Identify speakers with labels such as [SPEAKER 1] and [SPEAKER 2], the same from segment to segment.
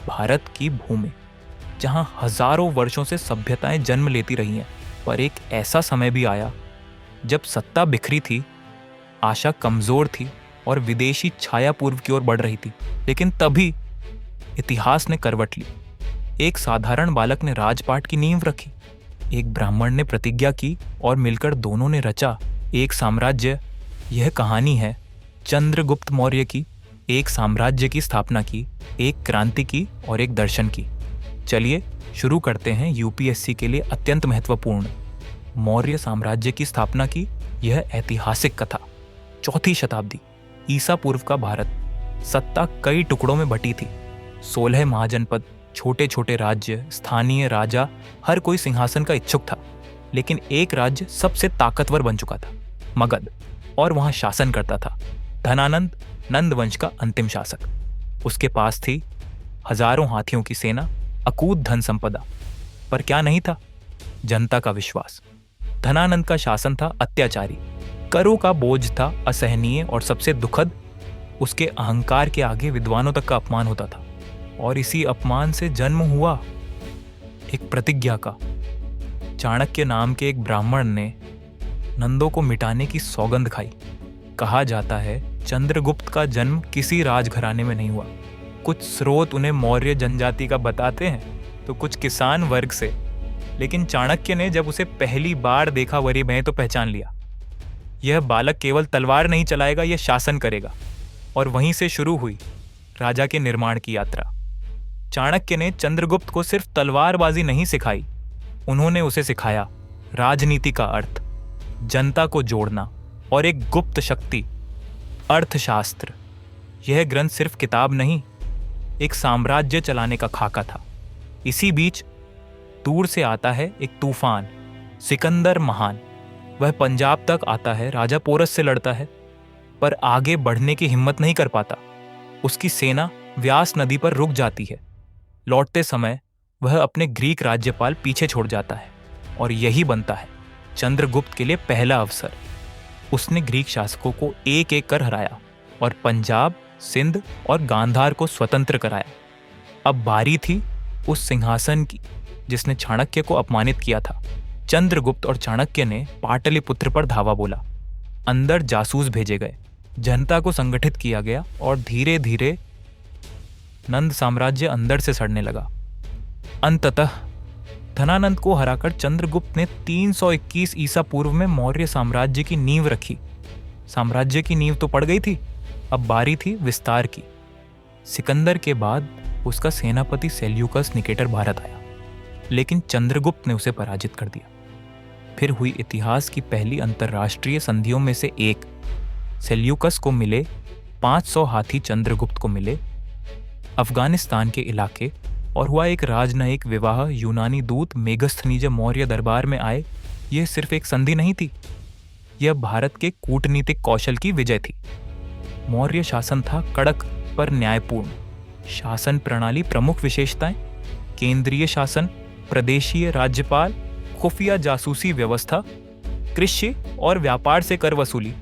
[SPEAKER 1] भारत की भूमि, जहां हजारों वर्षों से सभ्यताएं जन्म लेती रही हैं। पर एक ऐसा समय भी आया जब सत्ता बिखरी थी, आशा कमजोर थी और विदेशी छाया पूर्व की ओर बढ़ रही थी। लेकिन तभी इतिहास ने करवट ली। एक साधारण बालक ने राजपाट की नींव रखी, एक ब्राह्मण ने प्रतिज्ञा की और मिलकर दोनों ने रचा एक साम्राज्य। यह कहानी है चंद्रगुप्त मौर्य की। एक साम्राज्य की स्थापना की, एक क्रांति की और एक दर्शन की। चलिए शुरू करते हैं यूपीएससी के लिए अत्यंत महत्वपूर्ण मौर्य साम्राज्य की स्थापना की यह ऐतिहासिक कथा। 4वीं शताब्दी ईसा पूर्व का भारत। सत्ता कई टुकड़ों में बटी थी। 16 महाजनपद, छोटे छोटे राज्य, स्थानीय राजा, हर कोई सिंहासन का इच्छुक था। लेकिन एक राज्य सबसे ताकतवर बन चुका था, मगध, और वहां शासन करता था धनानंद, नंद वंश का अंतिम शासक। उसके पास थी हजारों हाथियों की सेना, अकूत धन संपदा, पर क्या नहीं था? जनता का विश्वास। धनानंद का शासन था अत्याचारी, करों का बोझ था असहनीय, और सबसे दुखद, उसके अहंकार के आगे विद्वानों तक का अपमान होता था। और इसी अपमान से जन्म हुआ एक प्रतिज्ञा का। चाणक्य नाम के एक ब्राह्मण ने नंदों को मिटाने की सौगंध खाई। कहा जाता है चंद्रगुप्त का जन्म किसी राजघराने में नहीं हुआ। कुछ स्रोत उन्हें मौर्य जनजाति का बताते हैं तो कुछ किसान वर्ग से। लेकिन चाणक्य ने जब उसे पहली बार देखा वरी में तो पहचान लिया, यह बालक केवल तलवार नहीं चलाएगा, यह शासन करेगा। और वहीं से शुरू हुई राजा के निर्माण की यात्रा। चाणक्य ने चंद्रगुप्त को सिर्फ तलवारबाजी नहीं सिखाई, उन्होंने उसे सिखाया राजनीति का अर्थ, जनता को जोड़ना, और एक गुप्त शक्ति, अर्थशास्त्र। यह ग्रंथ सिर्फ किताब नहीं, एक साम्राज्य चलाने का खाका था। इसी बीच दूर से आता है एक तूफान, सिकंदर महान। वह पंजाब तक आता है, राजा पोरस से लड़ता है, पर आगे बढ़ने की हिम्मत नहीं कर पाता। उसकी सेना व्यास नदी पर रुक जाती है। लौटते समय वह अपने ग्रीक राज्यपाल पीछे छोड़ जाता है, और यही बनता है चंद्रगुप्त के लिए पहला अवसर। उसने ग्रीक शासकों को एक एक कर हराया और पंजाब, सिंध और गांधार को स्वतंत्र कराया। अब बारी थी उस सिंहासन की जिसने चाणक्य को अपमानित किया था। चंद्रगुप्त और चाणक्य ने पाटलिपुत्र पर धावा बोला। अंदर जासूस भेजे गए, जनता को संगठित किया गया, और धीरे धीरे नंद साम्राज्य अंदर से सड़ने लगा। अंततः धनानंद को हराकर चंद्रगुप्त ने 321 ईसा पूर्व में मौर्य साम्राज्य की नींव रखी। साम्राज्य की नींव तो पड़ गई थी, अब बारी थी विस्तार की। सिकंदर के बाद उसका सेनापति सेल्यूकस निकेटर भारत आया, लेकिन चंद्रगुप्त ने उसे पराजित कर दिया। फिर हुई इतिहास की पहली अंतर्राष्ट्रीय संधियों में से एक। सेल्यूकस को मिले 500 हाथी, चंद्रगुप्त को मिले अफगानिस्तान के इलाके, और हुआ एक राजनयिक विवाह। यूनानी दूत मेगस्थनीज मौर्य दरबार में आए। यह सिर्फ एक संधि नहीं थी, यह भारत के कूटनीतिक कौशल की विजय थी। मौर्य शासन था कड़क पर न्यायपूर्ण। शासन प्रणाली प्रमुख विशेषताएं: केंद्रीय शासन, प्रदेशीय राज्यपाल, खुफिया जासूसी व्यवस्था, कृषि और व्यापार से कर वसूली,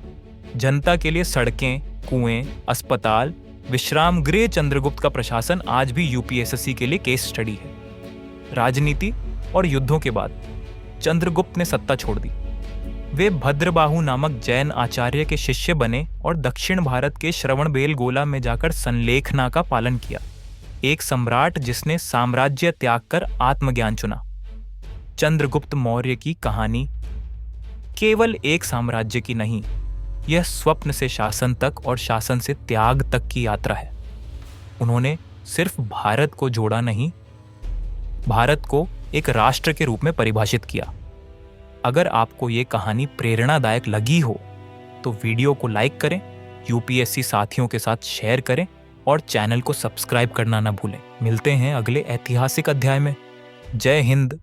[SPEAKER 1] जनता के लिए सड़कें, कुएं, अस्पताल, विश्राम गृह। चंद्रगुप्त का प्रशासन आज भी यूपीएससी के लिए केस स्टडी है। राजनीति और युद्धों के बाद चंद्रगुप्त ने सत्ता छोड़ दी। वे भद्रबाहु नामक जैन आचार्य के शिष्य बने और दक्षिण भारत के श्रवणबेलगोला में जाकर संलेखना का पालन किया। एक सम्राट जिसने साम्राज्य त्याग कर आत्मज्ञान चुना। चंद्रगुप्त मौर्य की कहानी केवल एक साम्राज्य की नहीं, यह स्वप्न से शासन तक और शासन से त्याग तक की यात्रा है। उन्होंने सिर्फ भारत को जोड़ा नहीं, भारत को एक राष्ट्र के रूप में परिभाषित किया। अगर आपको ये कहानी प्रेरणादायक लगी हो तो वीडियो को लाइक करें, यूपीएससी साथियों के साथ शेयर करें और चैनल को सब्सक्राइब करना ना भूलें। मिलते हैं अगले ऐतिहासिक अध्याय में। जय हिंद,